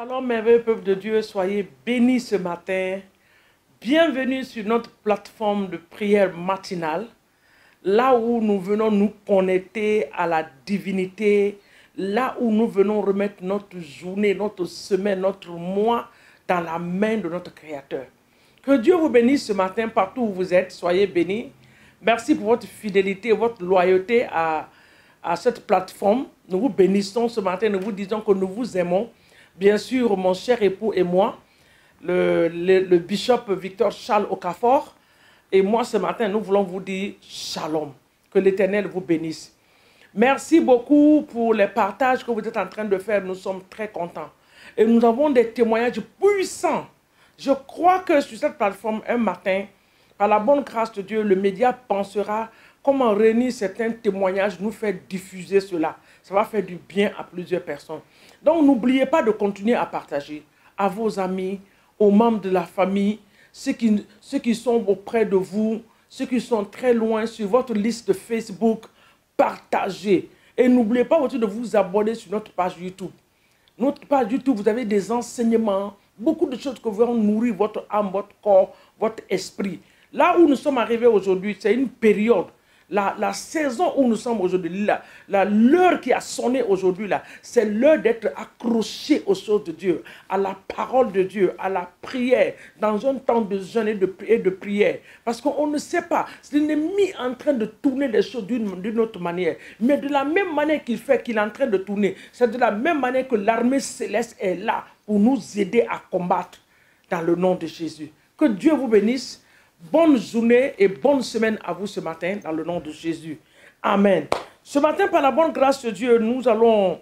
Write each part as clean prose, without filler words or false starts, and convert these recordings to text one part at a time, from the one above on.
Shalom, merveilleux peuple de Dieu, soyez bénis ce matin. Bienvenue sur notre plateforme de prière matinale, là où nous venons nous connecter à la divinité, là où nous venons remettre notre journée, notre semaine, notre mois dans la main de notre Créateur. Que Dieu vous bénisse ce matin partout où vous êtes, soyez bénis. Merci pour votre fidélité, votre loyauté à cette plateforme. Nous vous bénissons ce matin, nous vous disons que nous vous aimons. Bien sûr, mon cher époux et moi, le bishop Victor Charles Okafor, et moi ce matin, nous voulons vous dire shalom. Que l'Éternel vous bénisse. Merci beaucoup pour les partages que vous êtes en train de faire. Nous sommes très contents. Et nous avons des témoignages puissants. Je crois que sur cette plateforme, un matin, par la bonne grâce de Dieu, le média pensera comment réunir certains témoignages, nous faire diffuser cela. Ça va faire du bien à plusieurs personnes. Donc, n'oubliez pas de continuer à partager à vos amis, aux membres de la famille, ceux qui sont auprès de vous, ceux qui sont très loin sur votre liste de Facebook. Partagez. Et n'oubliez pas aussi de vous abonner sur notre page YouTube. Notre page YouTube, vous avez des enseignements, beaucoup de choses que vont nourrir votre âme, votre corps, votre esprit. Là où nous sommes arrivés aujourd'hui, c'est une période. La saison où nous sommes aujourd'hui, l'heure qui a sonné aujourd'hui, c'est l'heure d'être accroché aux choses de Dieu, à la parole de Dieu, à la prière, dans un temps de jeûne et de prière. Parce qu'on ne sait pas, c'est l'ennemi en train de tourner les choses d'une autre manière. Mais de la même manière qu'il est en train de tourner, c'est de la même manière que l'armée céleste est là pour nous aider à combattre dans le nom de Jésus. Que Dieu vous bénisse. Bonne journée et bonne semaine à vous ce matin dans le nom de Jésus. Amen. Ce matin, par la bonne grâce de Dieu, nous allons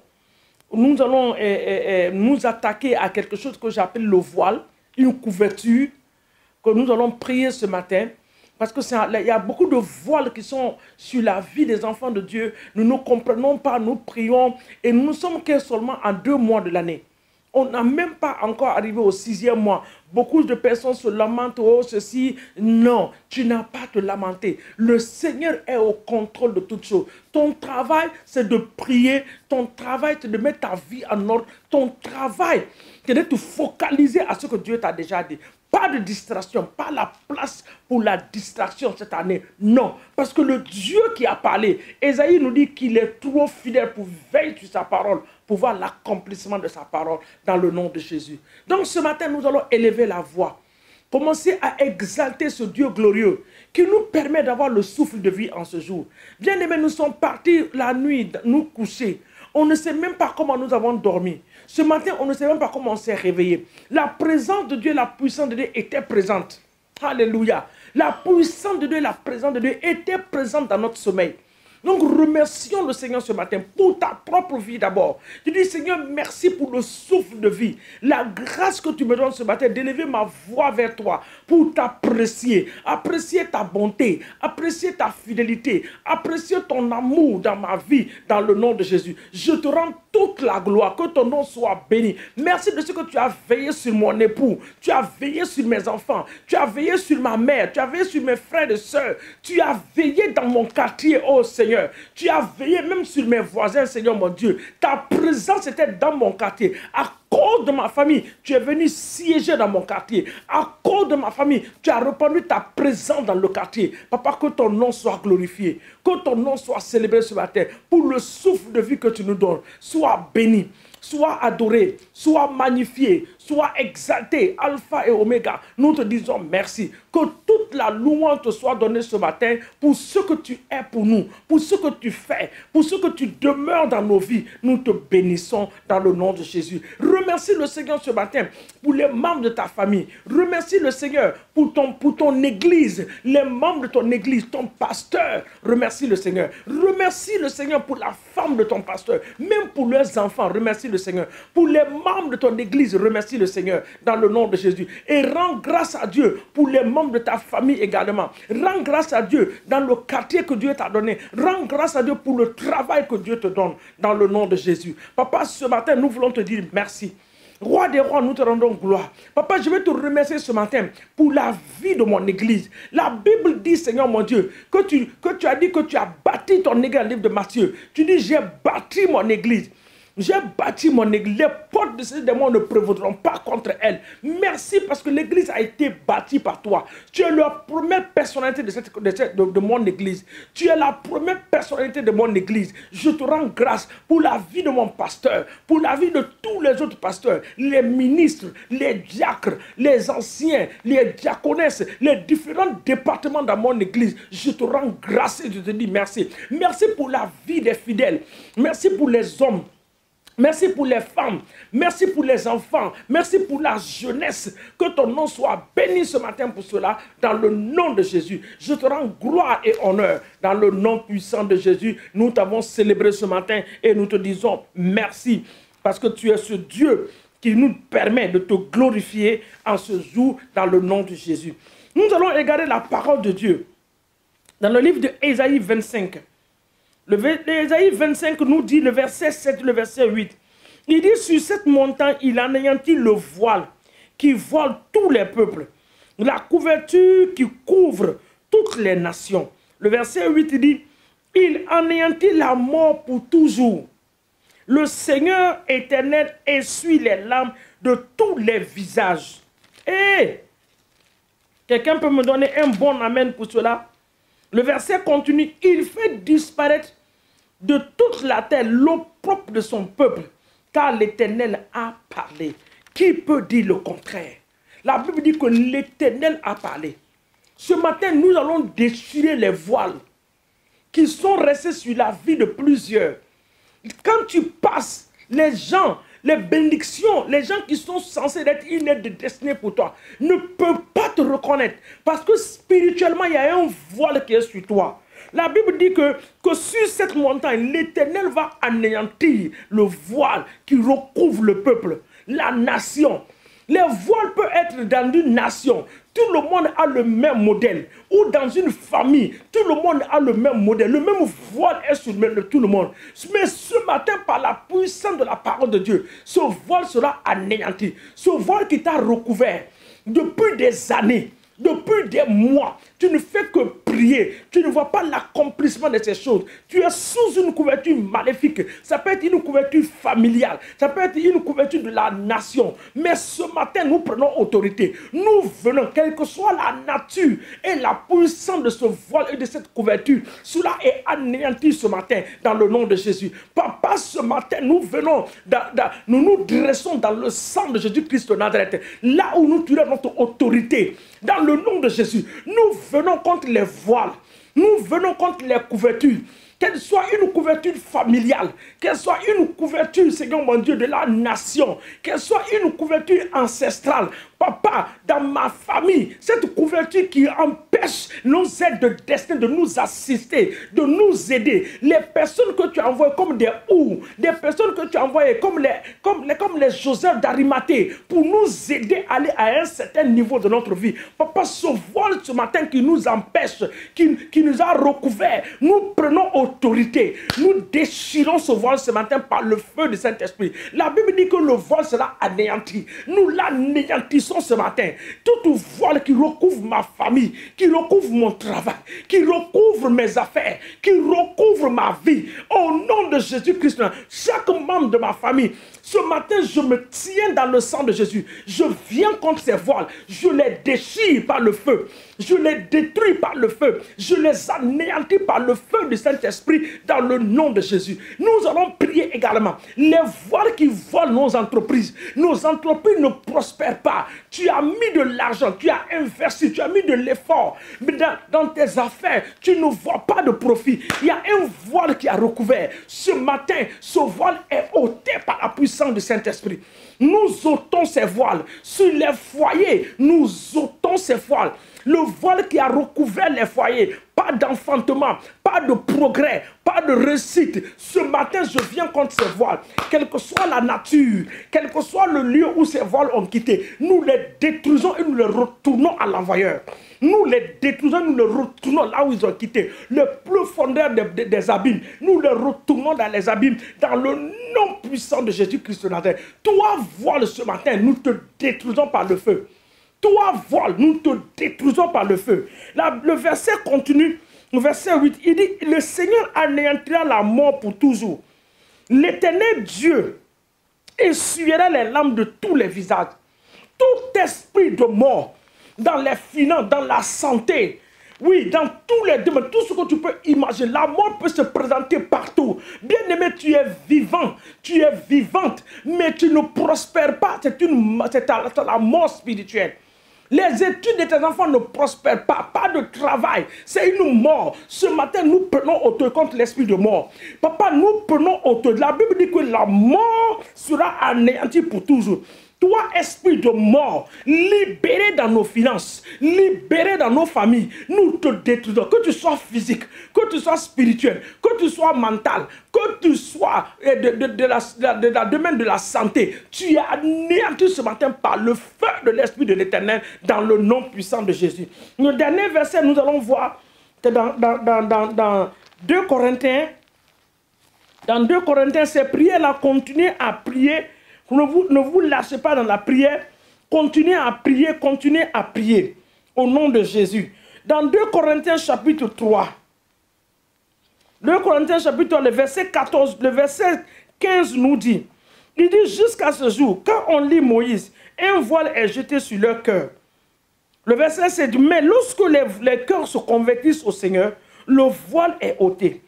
nous attaquer à quelque chose que j'appelle le voile, une couverture que nous allons prier ce matin. Parce qu'il y a beaucoup de voiles qui sont sur la vie des enfants de Dieu. Nous ne comprenons pas, nous prions et nous ne sommes que seulement en 2 mois de l'année. On n'a même pas encore arrivé au 6e mois. Beaucoup de personnes se lamentent, oh ceci. Non, tu n'as pas à te lamenter. Le Seigneur est au contrôle de toutes choses. Ton travail, c'est de prier. Ton travail, c'est de mettre ta vie en ordre. Ton travail, c'est de te focaliser à ce que Dieu t'a déjà dit. Pas de distraction, pas la place pour la distraction cette année. Non, parce que le Dieu qui a parlé, Ésaïe nous dit qu'il est trop fidèle pour veiller sur sa parole, pour voir l'accomplissement de sa parole dans le nom de Jésus. Donc ce matin, nous allons élever la voix. Commencer à exalter ce Dieu glorieux qui nous permet d'avoir le souffle de vie en ce jour. Bien aimés, nous sommes partis la nuit, nous coucher. On ne sait même pas comment nous avons dormi. Ce matin, on ne sait même pas comment on s'est réveillé. La présence de Dieu, la puissance de Dieu était présente. Alléluia. La puissance de Dieu, la présence de Dieu était présente dans notre sommeil. Donc, remercions le Seigneur ce matin pour ta propre vie d'abord. Je dis, Seigneur, merci pour le souffle de vie. La grâce que tu me donnes ce matin d'élever ma voix vers toi pour t'apprécier. Apprécier ta bonté, apprécier ta fidélité, apprécier ton amour dans ma vie, dans le nom de Jésus. Je te rends toute la gloire, que ton nom soit béni. Merci de ce que tu as veillé sur mon époux, tu as veillé sur mes enfants, tu as veillé sur ma mère, tu as veillé sur mes frères et sœurs, tu as veillé dans mon quartier, oh Seigneur. Tu as veillé même sur mes voisins, Seigneur mon Dieu. Ta présence était dans mon quartier. À cause de ma famille, tu es venu siéger dans mon quartier. À cause de ma famille, tu as répandu ta présence dans le quartier. Papa, que ton nom soit glorifié. Que ton nom soit célébré ce matin. Pour le souffle de vie que tu nous donnes. Sois béni. Sois adoré, sois magnifié, sois exalté, alpha et oméga. Nous te disons merci. Que toute la louange te soit donnée ce matin pour ce que tu es pour nous, pour ce que tu fais, pour ce que tu demeures dans nos vies. Nous te bénissons dans le nom de Jésus. Remercie le Seigneur ce matin pour les membres de ta famille. Remercie le Seigneur pour ton église, les membres de ton église, ton pasteur. Remercie le Seigneur. Remercie le Seigneur pour la femme de ton pasteur, même pour leurs enfants. Remercie le Seigneur. Pour les membres de ton église, remercie le Seigneur dans le nom de Jésus. Et rends grâce à Dieu pour les membres de ta famille également. Rends grâce à Dieu dans le quartier que Dieu t'a donné. Rends grâce à Dieu pour le travail que Dieu te donne dans le nom de Jésus. Papa, ce matin, nous voulons te dire merci. Roi des rois, nous te rendons gloire. Papa, je vais te remercier ce matin pour la vie de mon église. La Bible dit, Seigneur mon Dieu, que tu as dit que tu as bâti ton église dans le livre de Matthieu. Tu dis, j'ai bâti mon église. J'ai bâti mon église. Les portes de ces démons ne prévaudront pas contre elle. Merci parce que l'église a été bâtie par toi. Tu es la première personnalité de mon église. Tu es la première personnalité de mon église. Je te rends grâce pour la vie de mon pasteur, pour la vie de tous les autres pasteurs, les ministres, les diacres, les anciens, les diaconesses, les différents départements dans mon église. Je te rends grâce et je te dis merci. Merci pour la vie des fidèles. Merci pour les hommes. Merci pour les femmes, merci pour les enfants, merci pour la jeunesse. Que ton nom soit béni ce matin pour cela, dans le nom de Jésus. Je te rends gloire et honneur. Dans le nom puissant de Jésus, nous t'avons célébré ce matin et nous te disons merci. Parce que tu es ce Dieu qui nous permet de te glorifier en ce jour dans le nom de Jésus. Nous allons regarder la parole de Dieu dans le livre de Ésaïe 25. Ésaïe 25 nous dit, le verset 7, le verset 8. Il dit, sur cette montagne, il anéantit le voile qui voile tous les peuples, la couverture qui couvre toutes les nations. Le verset 8 il dit, il anéantit la mort pour toujours. Le Seigneur éternel essuie les larmes de tous les visages. Et quelqu'un peut me donner un bon amen pour cela? Le verset continue, il fait disparaître de toute la terre l'opprobre de son peuple, car l'Éternel a parlé. Qui peut dire le contraire? La Bible dit que l'Éternel a parlé. Ce matin, nous allons déchirer les voiles qui sont restés sur la vie de plusieurs. Quand tu passes, les gens, les bénédictions, les gens qui sont censés être une aide de destinée pour toi, ne peuvent pas te reconnaître. Parce que spirituellement, il y a un voile qui est sur toi. La Bible dit que sur cette montagne, l'Éternel va anéantir le voile qui recouvre le peuple, la nation. Les voiles peuvent être dans une nation. Tout le monde a le même modèle. Ou dans une famille, tout le monde a le même modèle. Le même voile est sur tout le monde. Mais ce matin, par la puissance de la parole de Dieu, ce voile sera anéanti. Ce voile qui t'a recouvert depuis des années, depuis des mois, tu ne fais que prier. Tu ne vois pas l'accomplissement de ces choses. Tu es sous une couverture maléfique. Ça peut être une couverture familiale. Ça peut être une couverture de la nation. Mais ce matin, nous prenons autorité. Nous venons, quelle que soit la nature et la puissance de ce voile et de cette couverture, cela est anéanti ce matin dans le nom de Jésus. Papa, ce matin, nous venons, nous nous dressons dans le sang de Jésus-Christ de Nazareth. Là où nous tirons notre autorité, dans le nom de Jésus, nous venons contre les voiles, nous venons contre les couvertures, qu'elle soit une couverture familiale, qu'elle soit une couverture, Seigneur mon Dieu, de la nation, qu'elle soit une couverture ancestrale. Papa, dans ma famille, cette couverture qui empêche nos aides de destin de nous assister, de nous aider. Les personnes que tu as envoyées comme des des personnes que tu as envoyées comme les Joseph d'Arimathée pour nous aider à aller à un certain niveau de notre vie. Papa, ce voile ce matin qui nous empêche, qui nous a recouverts, nous prenons autorité. Nous déchirons ce voile ce matin par le feu du Saint-Esprit. La Bible dit que le voile sera anéanti. Nous l'anéantissons ce matin. Tout voile qui recouvre ma famille, qui recouvre mon travail, qui recouvre mes affaires, qui recouvre ma vie, au nom de Jésus-Christ, chaque membre de ma famille, ce matin, je me tiens dans le sang de Jésus. Je viens contre ces voiles. Je les déchire par le feu. Je les détruis par le feu. Je les anéantis par le feu du Saint-Esprit dans le nom de Jésus. Nous allons prier également. Les voiles qui volent nos entreprises ne prospèrent pas. Tu as mis de l'argent, tu as investi, tu as mis de l'effort. Mais dans tes affaires, tu ne vois pas de profit. Il y a un voile qui a recouvert. Ce matin, ce voile est ôté par la puissance du Saint-Esprit. Nous ôtons ces voiles. Sur les foyers, nous ôtons ces voiles. Le voile qui a recouvert les foyers, pas d'enfantement, pas de progrès, pas de réussite. Ce matin, je viens contre ces voiles. Quelle que soit la nature, quel que soit le lieu où ces voiles ont quitté, nous les détruisons et nous les retournons à l'envoyeur. Nous les détruisons, nous les retournons là où ils ont quitté. Le profondeur des abîmes, nous les retournons dans les abîmes, dans le nom puissant de Jésus-Christ de Nazareth. Toi, voile ce matin, nous te détruisons par le feu. Toi, voile, nous te détruisons par le feu. Le verset continue, le verset 8, il dit, le Seigneur anéantira la mort pour toujours. l'Éternel Dieu essuiera les larmes de tous les visages. Tout esprit de mort dans les finances, dans la santé, oui, dans tous les domaines, tout ce que tu peux imaginer, la mort peut se présenter partout. Bien-aimé, tu es vivant, tu es vivante, mais tu ne prospères pas. C'est la mort spirituelle. Les études de tes enfants ne prospèrent pas, pas de travail, c'est une mort. Ce matin, nous prenons autorité contre l'esprit de mort. Papa, nous prenons autorité. La Bible dit que la mort sera anéantie pour toujours. Toi, esprit de mort, libéré dans nos finances, libéré dans nos familles, nous te détruisons. Que tu sois physique, que tu sois spirituel, que tu sois mental, que tu sois de la domaine de la santé, tu es anéanti ce matin par le feu de l'Esprit de l'Éternel dans le nom puissant de Jésus. Le dernier verset, nous allons voir que dans 2 Corinthiens, ces prières-là, continuez à prier. Ne vous lâchez pas dans la prière. Continuez à prier au nom de Jésus. Dans 2 Corinthiens chapitre 3, 2 Corinthiens chapitre 3, le verset 14, le verset 15 nous dit, il dit jusqu'à ce jour, quand on lit Moïse, un voile est jeté sur leur cœur. Le verset 7 dit, mais lorsque les cœurs se convertissent au Seigneur, le voile est ôté.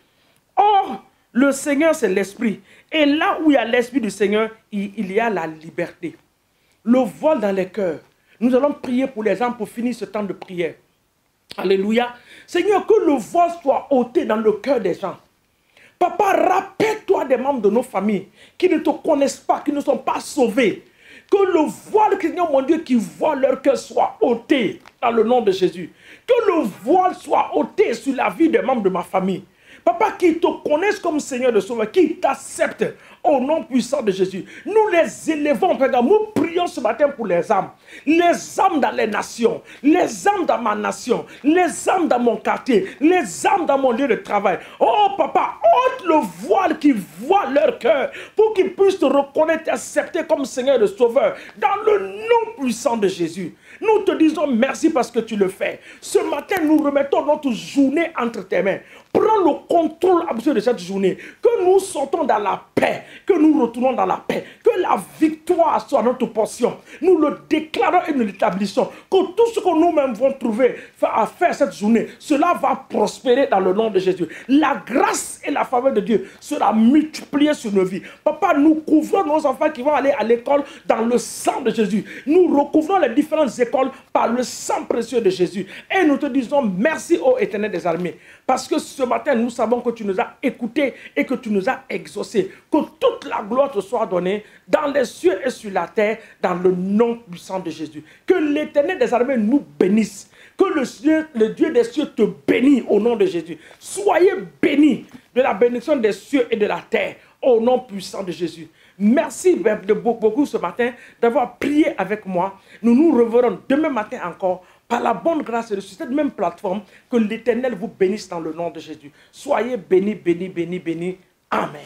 Or, le Seigneur, c'est l'Esprit. Et là où il y a l'Esprit du Seigneur, il y a la liberté. Le voile dans les cœurs. Nous allons prier pour les gens pour finir ce temps de prière. Alléluia. Seigneur, que le voile soit ôté dans le cœur des gens. Papa, rappelle-toi des membres de nos familles qui ne te connaissent pas, qui ne sont pas sauvés. Que le voile, Seigneur mon Dieu, qui voit leur cœur soit ôté dans le nom de Jésus. Que le voile soit ôté sur la vie des membres de ma famille. Papa, qui te connaissent comme Seigneur de Sauveur, qui t'acceptent au nom puissant de Jésus. Nous les élevons, Père, nous prions ce matin pour les âmes. Les âmes dans les nations, les âmes dans ma nation, les âmes dans mon quartier, les âmes dans mon lieu de travail. Oh Papa, ôte le voile qui voit leur cœur pour qu'ils puissent te reconnaître et accepter comme Seigneur de Sauveur dans le nom puissant de Jésus. Nous te disons merci parce que tu le fais. Ce matin, nous remettons notre journée entre tes mains. Prends le contrôle absolu de cette journée. Que nous sortons dans la paix. Que nous retournons dans la paix. Que la victoire soit notre portion. Nous le déclarons et nous l'établissons. Que tout ce que nous-mêmes vont trouver à faire cette journée, cela va prospérer dans le nom de Jésus. La grâce et la faveur de Dieu sera multipliée sur nos vies. Papa, nous couvrons nos enfants qui vont aller à l'école dans le sang de Jésus. Nous recouvrons les différentes écoles par le sang précieux de Jésus. Et nous te disons merci ô Éternel des armées. Parce que ce matin, nous savons que tu nous as écoutés et que tu nous as exaucés. Que toute la gloire te soit donnée dans les cieux et sur la terre, dans le nom puissant de Jésus. Que l'Éternel des armées nous bénisse. Que le Dieu des cieux te bénisse au nom de Jésus. Soyez bénis de la bénédiction des cieux et de la terre au nom puissant de Jésus. Merci beaucoup ce matin d'avoir prié avec moi. Nous nous reverrons demain matin encore par la bonne grâce de cette même plateforme. Que l'Éternel vous bénisse dans le nom de Jésus. Soyez bénis, bénis, bénis, bénis. Amen.